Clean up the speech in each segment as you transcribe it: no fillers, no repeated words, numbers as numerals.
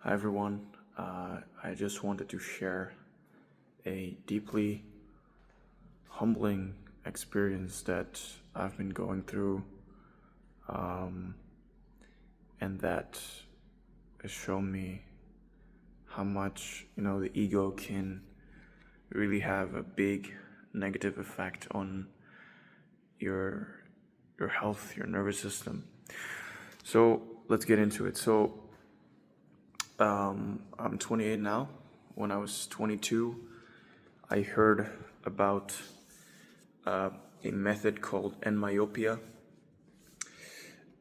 Hi everyone. I just wanted to share a deeply humbling experience that I've been going through, um, and that has shown me how much the ego can really have a big negative effect on your your health, your nervous system. So let's get into it. I'm 28 now. When I was 22, I heard about uh, a method called myopia,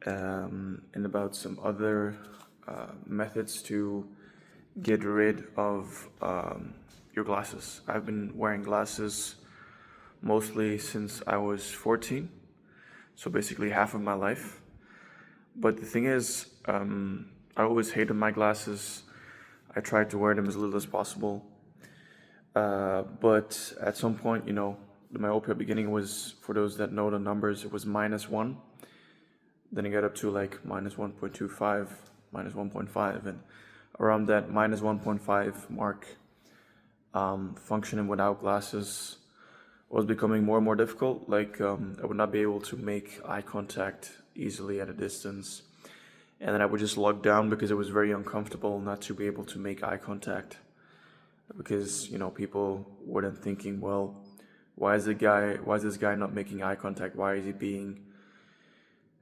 and about some other methods to get rid of your glasses. I've been wearing glasses mostly since I was 14, so basically half of my life. But the thing is, I always hated my glasses. I tried to wear them as little as possible. But at some point, the myopia beginning was, for those that know the numbers, it was -1. Then it got up to like -1.25, -1.5, and around that -1.5 mark, functioning without glasses was becoming more and more difficult. Like, I would not be able to make eye contact easily at a distance. And then I would just look down because it was very uncomfortable not to be able to make eye contact. Because, people weren't thinking, well, why is this guy not making eye contact? Why is he being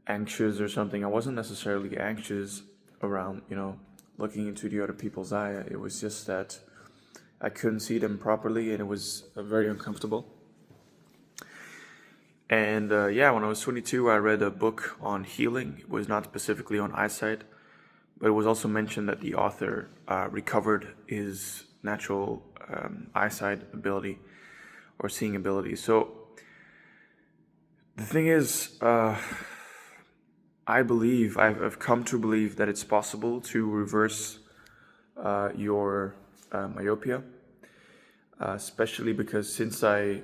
anxious or something? I wasn't necessarily anxious around, looking into the other people's eye. It was just that I couldn't see them properly and it was very uncomfortable. And when I was 22, I read a book on healing. It was not specifically on eyesight, but it was also mentioned that the author recovered his natural eyesight ability or seeing ability. So the thing is, I've come to believe that it's possible to reverse your myopia, especially because since I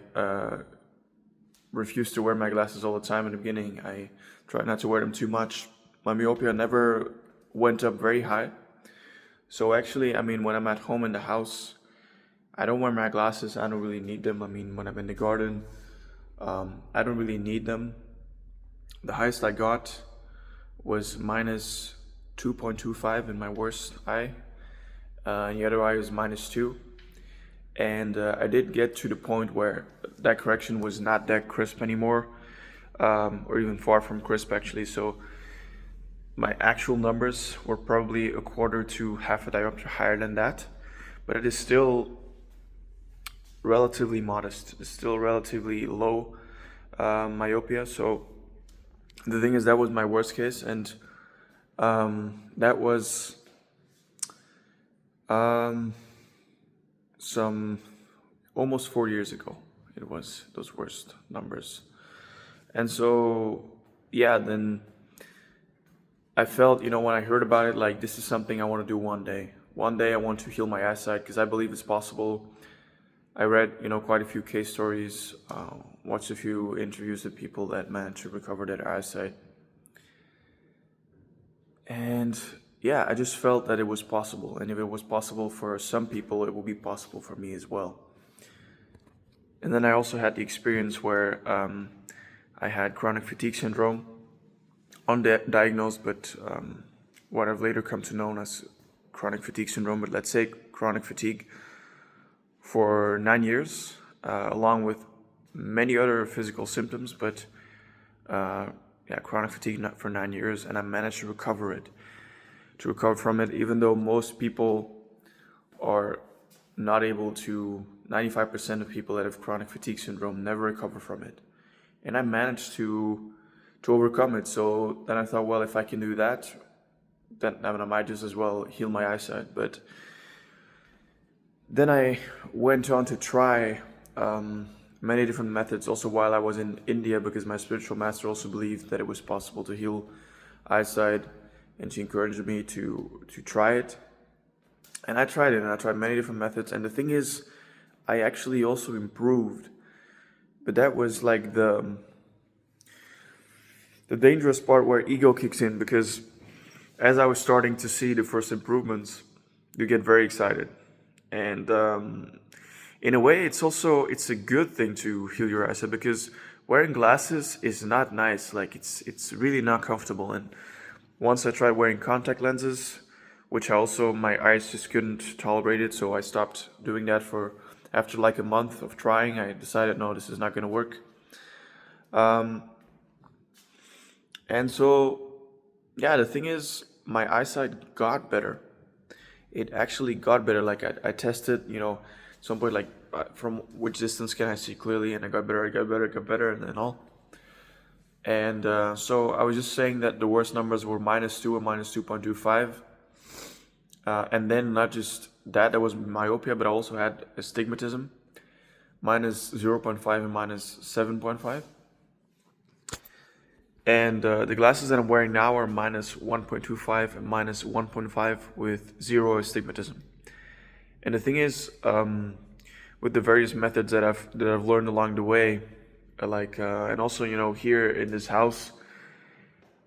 refused to wear my glasses all the time in the beginning, I tried not to wear them too much. My myopia never went up very high. So actually, when I'm at home in the house, I don't wear my glasses. I don't really need them. When I'm in the garden, I don't really need them. The highest I got was -2.25 in my worst eye. And the other eye was -2. And I did get to the point where that correction was not that crisp anymore, or even far from crisp actually. So my actual numbers were probably a quarter to half a diopter higher than that, but it is still relatively modest. It's still relatively low myopia. So the thing is, that was my worst case, and that was some almost 4 years ago. It was those worst numbers. And so then I felt, when I heard about it, like, this is something I want to do one day. One day I want to heal my eyesight because I believe it's possible. I read, quite a few case stories, watched a few interviews with people that managed to recover their eyesight. And I just felt that it was possible. And if it was possible for some people, it will be possible for me as well. And then I also had the experience where I had chronic fatigue syndrome, undiagnosed, but what I've later come to know as chronic fatigue syndrome, but let's say chronic fatigue, for 9 years, along with many other physical symptoms, but chronic fatigue for 9 years, and I managed to recover from it, even though most people are not able to. 95% of people that have chronic fatigue syndrome never recover from it, and I managed to overcome it. So then I thought, well, if I can do that, then I might just as well heal my eyesight. But then I went on to try many different methods also while I was in India, because my spiritual master also believed that it was possible to heal eyesight, and she encouraged me to try it. And I tried it, and I tried many different methods. And the thing is, I actually also improved. But that was like the dangerous part where ego kicks in, because as I was starting to see the first improvements, you get very excited, and in a way, it's a good thing to heal your eyesight because wearing glasses is not nice. Like it's really not comfortable. And once I tried wearing contact lenses, which I also my eyes just couldn't tolerate it, so I stopped doing that for after like a month of trying. I decided no, this is not going to work. Um, and so yeah, the thing is, my eyesight got better. It actually got better. Like I tested, some point like from which distance can I see clearly, and I got better, I got better, got better, and then all. And so I was just saying that the worst numbers were -2 and -2.25. And then not just that, that was myopia, but I also had astigmatism, -0.5 and -7.5. And the glasses that I'm wearing now are -1.25 and -1.5 with zero astigmatism. And the thing is, with the various methods that I've learned along the way, and also here in this house,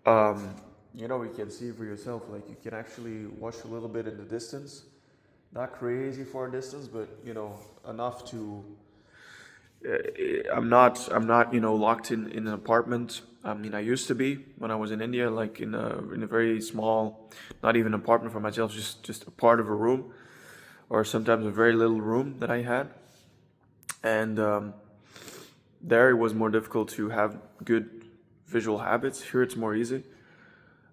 um, you can see for yourself. Like you can actually watch a little bit in the distance, not crazy far distance, but enough to. I'm not locked in an apartment. I mean, I used to be when I was in India, like in a very small, not even apartment for myself, just a part of a room, or sometimes a very little room that I had. And there it was more difficult to have good visual habits. Here it's more easy.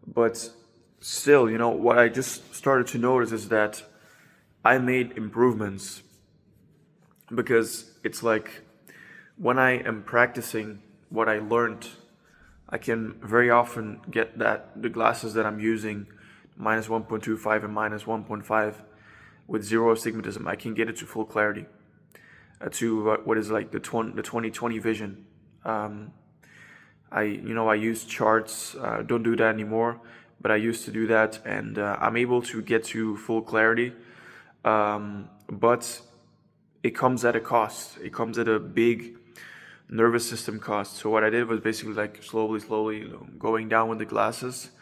But still, what I just started to notice is that I made improvements because it's like when I am practicing what I learned, I can very often get that the glasses that I'm using, -1.25 and -1.5, with zero astigmatism, I can get it to full clarity, to what is like the 20/20 vision. I use charts. Don't do that anymore, but I used to do that, and I'm able to get to full clarity. But it comes at a cost. It comes at a big nervous system cost. So what I did was basically like slowly going down with the glasses,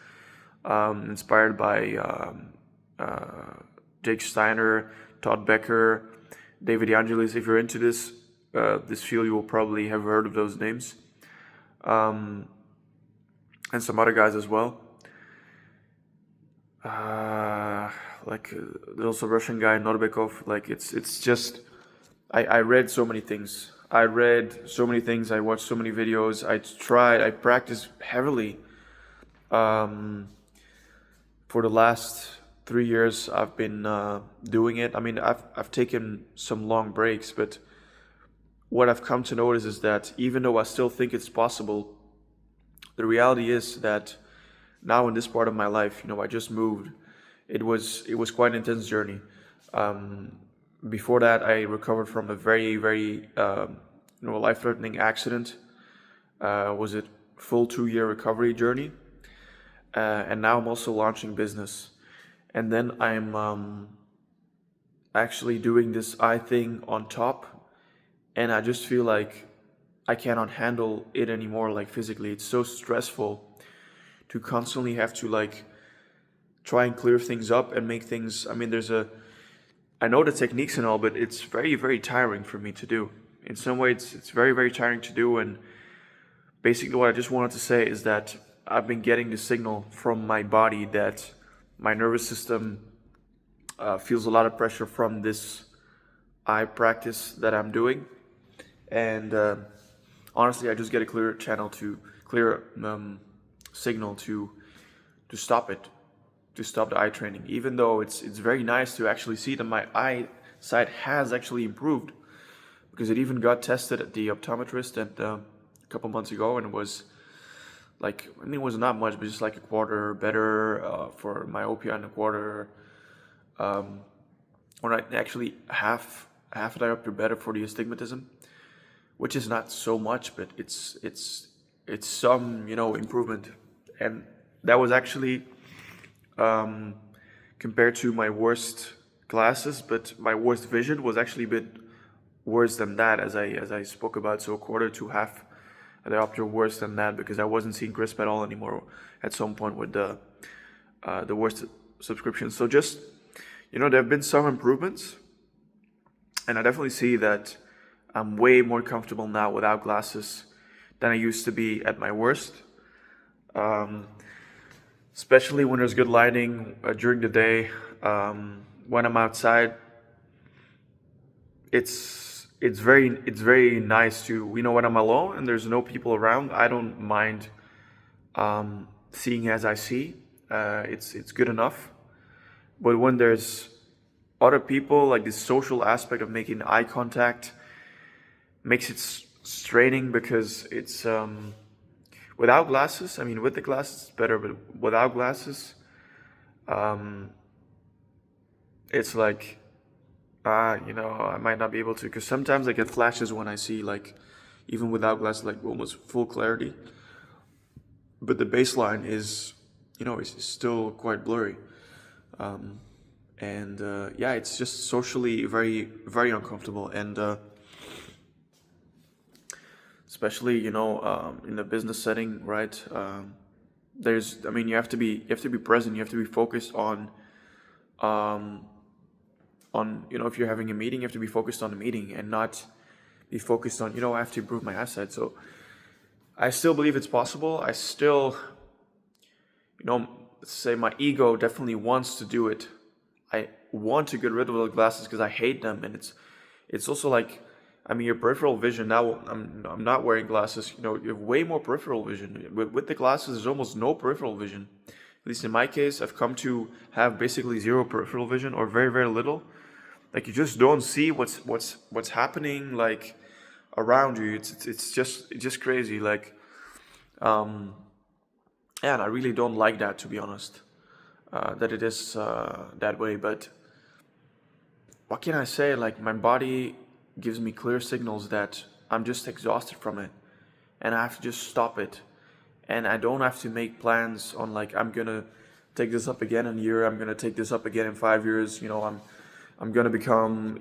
inspired by Jake Steiner, Todd Becker, David Angelis. If you're into this field, you will probably have heard of those names, and some other guys as well. There's also a Russian guy, Norbekov. Like it's just I read so many things. I watched so many videos. I practiced heavily. For the last 3 years, I've been doing it. I mean, I've taken some long breaks, but what I've come to notice is that even though I still think it's possible, the reality is that now in this part of my life, I just moved. It was quite an intense journey. Before that, I recovered from a very, very life-threatening accident. Was it full 2-year recovery journey, and now I'm also launching business, and then I'm actually doing this eye thing on top, and I just feel like I cannot handle it anymore. Like physically, it's so stressful to constantly have to like try and clear things up and make things. I mean, I know the techniques and all, but it's very, very tiring for me to do. In some ways, it's very, very tiring to do. And basically, what I just wanted to say is that I've been getting the signal from my body that my nervous system feels a lot of pressure from this eye practice that I'm doing. And honestly, I just get a clear signal to stop it, to stop the eye training. Even though it's very nice to actually see that my eyesight has actually improved, because it even got tested at the optometrist a couple months ago, and it was like, I mean, it was not much, but just like a quarter better for myopia, and a quarter, or actually half a diopter better for the astigmatism, which is not so much, but it's some improvement. And that was actually compared to my worst glasses, but my worst vision was actually a bit worse than that, as I spoke about. So a quarter to half a diopter worse than that, because I wasn't seeing crisp at all anymore at some point with the worst subscription. So just there have been some improvements, and I definitely see that I'm way more comfortable now without glasses than I used to be at my worst. Um, Especially when there's good lighting during the day. When I'm outside, it's very nice to, when I'm alone and there's no people around. I don't mind seeing as I see. It's good enough. But when there's other people, like this social aspect of making eye contact makes it straining, because it's without glasses. I mean, with the glasses it's better, but without glasses, um, it's like I might not be able to, because sometimes I get flashes when I see, like, even without glasses, like almost full clarity. But the baseline is still quite blurry. Um, and yeah, it's just socially very, very uncomfortable. And especially in the business setting, right? I mean, you have to be present. You have to be focused um, if you're having a meeting, you have to be focused on the meeting and not be focused on, I have to improve my eyesight. So I still believe it's possible. I still, let's say my ego definitely wants to do it. I want to get rid of the glasses because I hate them, and it's also like, I mean, your peripheral vision now. I'm not wearing glasses. You have way more peripheral vision. With the glasses, there's almost no peripheral vision. At least in my case, I've come to have basically zero peripheral vision, or very, very little. Like, you just don't see what's happening, like, around you. It's just crazy. Like, um, yeah, and I really don't like that, to be honest. That it is that way, but what can I say? Like, my body gives me clear signals that I'm just exhausted from it, and I have to just stop it. And I don't have to make plans on, like, I'm gonna take this up again in a year. I'm gonna take this up again in 5 years. I'm gonna become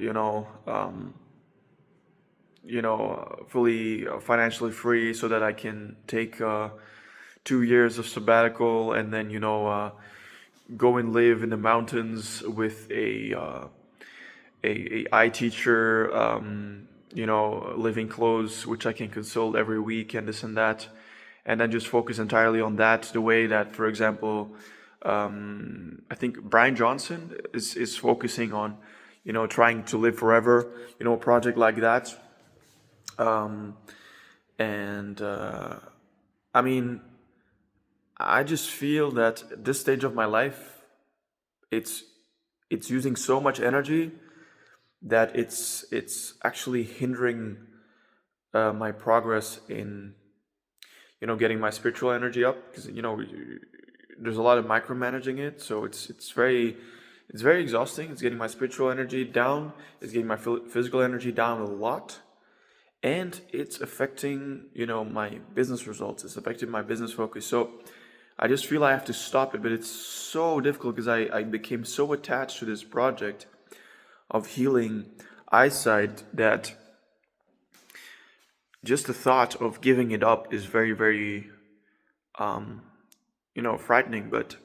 fully financially free so that I can take 2 years of sabbatical, and then go and live in the mountains with a eye teacher, living clothes which I can consult every week, and this and that, and then just focus entirely on that. The way that, for example, I think Brian Johnson is focusing on, trying to live forever, a project like that. Um, and I mean, I just feel that at this stage of my life, it's it's using so much energy that it's actually hindering my progress in getting my spiritual energy up, because there's a lot of micromanaging it, so it's very exhausting. It's getting my spiritual energy down, it's getting my physical energy down a lot, and it's affecting my business results. It's affecting my business focus. So I just feel I have to stop it, but it's so difficult because I became so attached to this project of healing eyesight that just the thought of giving it up is very, very um, frightening. But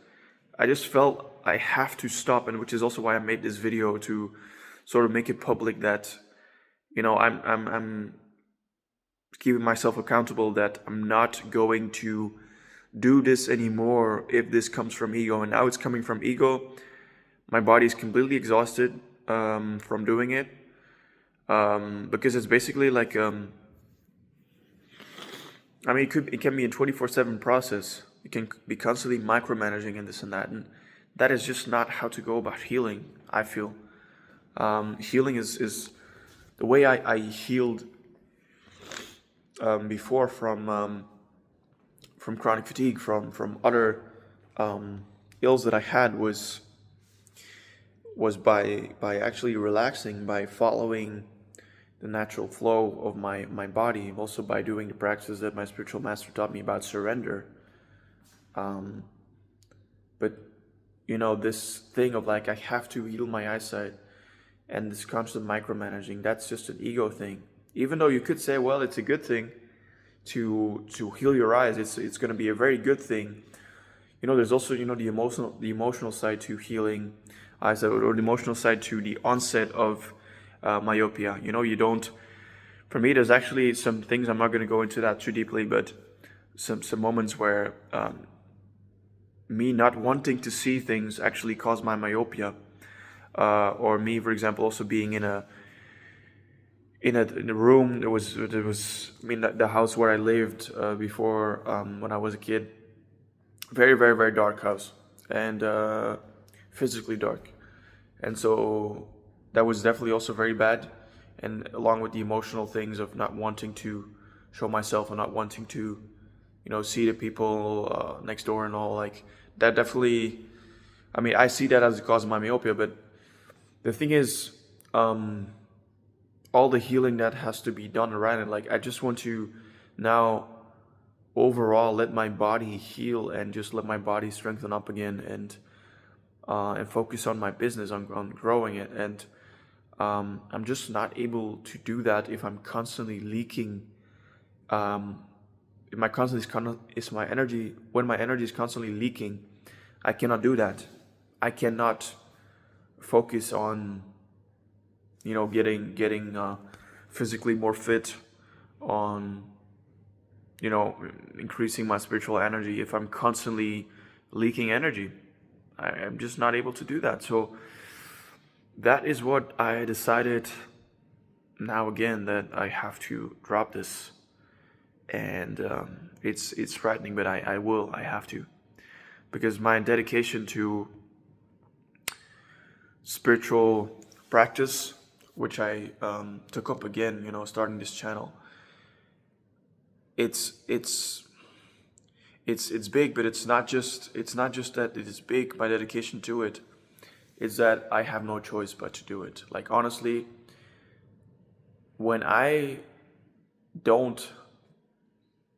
I just felt I have to stop, and which is also why I made this video, to sort of make it public that I'm keeping myself accountable, that I'm not going to do this anymore if this comes from ego. And now it's coming from ego. My body is completely exhausted from doing it, because it's basically like I mean, it can be a 24/7 process. It can be constantly micromanaging and this and that, and that is just not how to go about healing, I feel. Healing is the way I healed before from chronic fatigue, from other ills that I had, was by actually relaxing, by following the natural flow of my body, also by doing the practices that my spiritual master taught me about surrender. Um, but this thing of, like, I have to heal my eyesight, and this constant micromanaging, that's just an ego thing. Even though you could say, well, it's a good thing to heal your eyes. It's going to be a very good thing. There's also the emotional side to healing eyesight or the emotional side to the onset of myopia. You don't. For me, there's actually some things, I'm not going to go into that too deeply, but some moments where me not wanting to see things actually caused my myopia, or me, for example, also being in a room. There was I mean, the house where I lived before, when I was a kid, very, very, very dark house, and physically dark, and so that was definitely also very bad. And along with the emotional things of not wanting to show myself and not wanting to, see the people next door and all, like that definitely. I mean, I see that as the cause of my myopia, but the thing is, all the healing that has to be done around it. Like, I just want to now overall let my body heal and just let my body strengthen up again, and focus on my business, on growing it. And I'm just not able to do that if I'm constantly leaking. If my constantly is my energy When my energy is constantly leaking, I cannot do that. I cannot focus on getting physically more fit, on increasing my spiritual energy if I'm constantly leaking energy. I'm just not able to do that. So that is what I decided now again, that I have to drop this. And it's frightening, but I have to, because my dedication to spiritual practice, which I took up again, starting this channel. It's big, but it's not just that it is big. My dedication to it is that I have no choice but to do it. Like, honestly, when I don't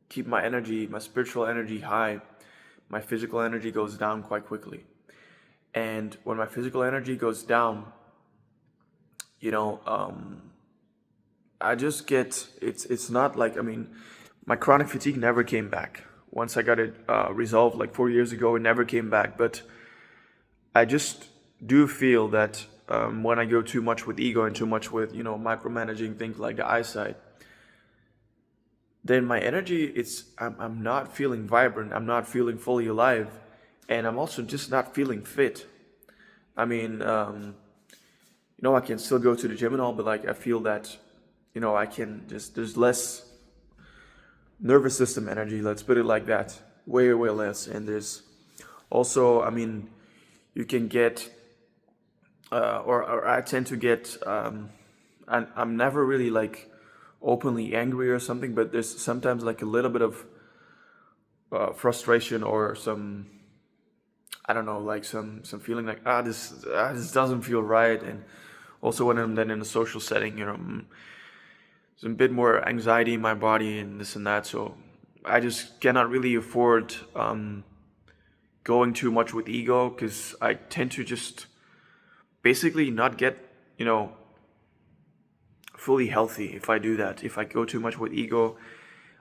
keep my spiritual energy high, my physical energy goes down quite quickly. And when my physical energy goes down, I just get, it's not like, I mean, my chronic fatigue never came back. Once I got it resolved like 4 years ago, it never came back. But I just do feel that when I go too much with ego and too much with, micromanaging things like the eyesight, then my energy, I'm not feeling vibrant, I'm not feeling fully alive, and I'm also just not feeling fit. I mean, I can still go to the gym and all, but like I feel that, I can just, there's less nervous system energy, let's put it like that, way, way less. And there's also, I mean, you can get, or I tend to get, I'm never really like openly angry or something, but there's sometimes like a little bit of frustration, or some, I don't know, like some feeling like, this doesn't feel right. And also when I'm then in a social setting, there's a bit more anxiety in my body and this and that. So I just cannot really afford going too much with ego, because I tend to just basically not get, fully healthy if I do that. If I go too much with ego,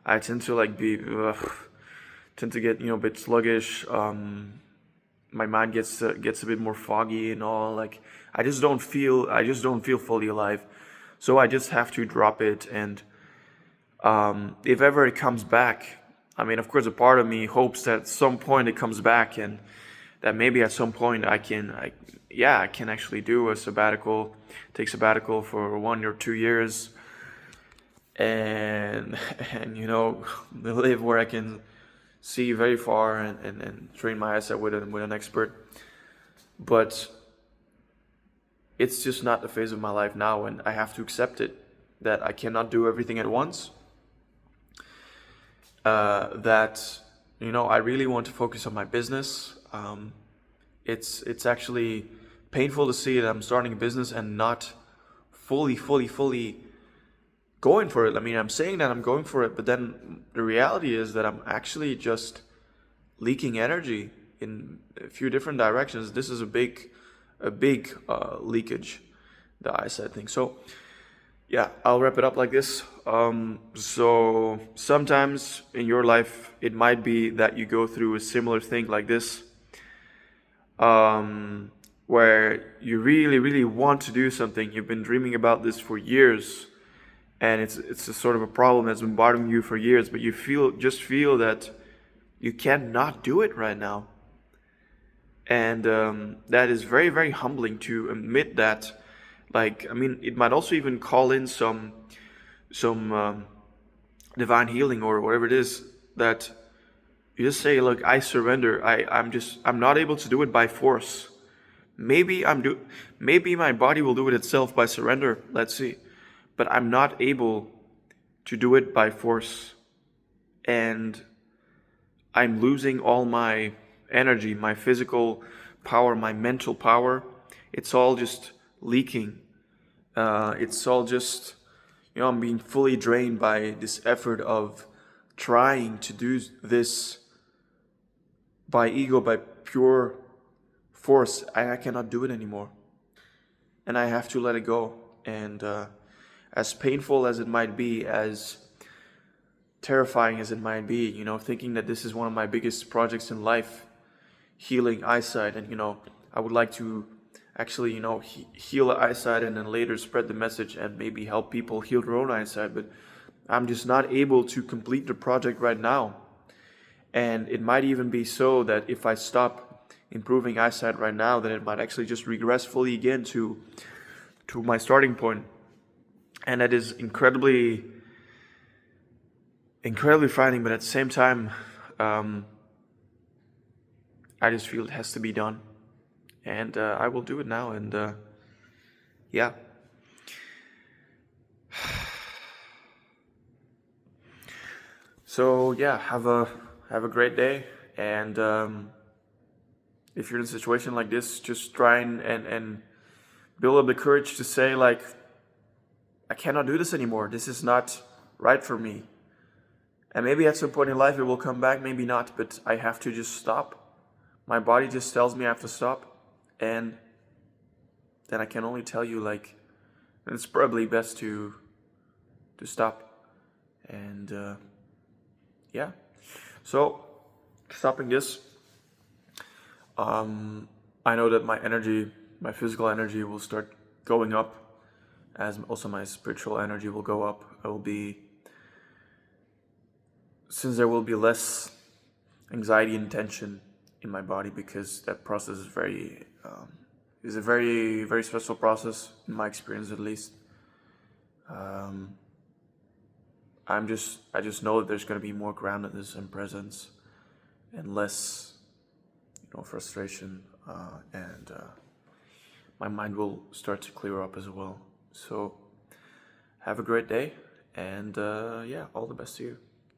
I tend to like tend to get, a bit sluggish. My mind gets a bit more foggy and all. Like, I just don't feel fully alive. So I just have to drop it. And if ever it comes back, I mean, of course, a part of me hopes that at some point it comes back, and that maybe at some point I can actually do a sabbatical, take sabbatical for 1 or 2 years, and live where I can see very far, and train my eyesight with an expert. But it's just not the phase of my life now, and I have to accept it, that I cannot do everything at once. That I really want to focus on my business. It's actually painful to see that I'm starting a business and not fully going for it. I mean, I'm saying that I'm going for it, but then the reality is that I'm actually just leaking energy in a few different directions. This is a big leakage, the eyesight thing. So yeah, I'll wrap it up like this. So sometimes in your life, it might be that you go through a similar thing like this, where you really, really want to do something. You've been dreaming about this for years, and it's a sort of a problem that's been bothering you for years, but you feel that you cannot do it right now. And that is very, very humbling to admit that. Like, I mean, it might also even call in some divine healing or whatever it is, that you just say, look, I surrender. I'm not able to do it by force. Maybe my body will do it itself by surrender. Let's see. But I'm not able to do it by force. And I'm losing all my energy, my physical power, my mental power. It's all just leaking. It's all just, I'm being fully drained by this effort of trying to do this by ego, by pure force. I cannot do it anymore. And I have to let it go. And as painful as it might be, as terrifying as it might be, thinking that this is one of my biggest projects in life, healing eyesight, and I would like to actually heal the eyesight and then later spread the message and maybe help people heal their own eyesight, but I'm just not able to complete the project right now. And it might even be so that if I stop improving eyesight right now, then it might actually just regress fully again to my starting point. And that is incredibly frightening, but at the same time, I just feel it has to be done. And I will do it now. And yeah. So yeah, have a great day. And if you're in a situation like this, just try and build up the courage to say, like, I cannot do this anymore. This is not right for me. And maybe at some point in life it will come back, maybe not, but I have to just stop. My body just tells me I have to stop. And then I can only tell you, like, it's probably best to stop. And yeah. So, stopping this, I know that my physical energy will start going up, as also my spiritual energy will go up. Since there will be less anxiety and tension in my body, because that process is a very, very stressful process, in my experience at least. I just know that there's going to be more groundedness and presence, and less, frustration, and my mind will start to clear up as well. So, have a great day, and yeah, all the best to you.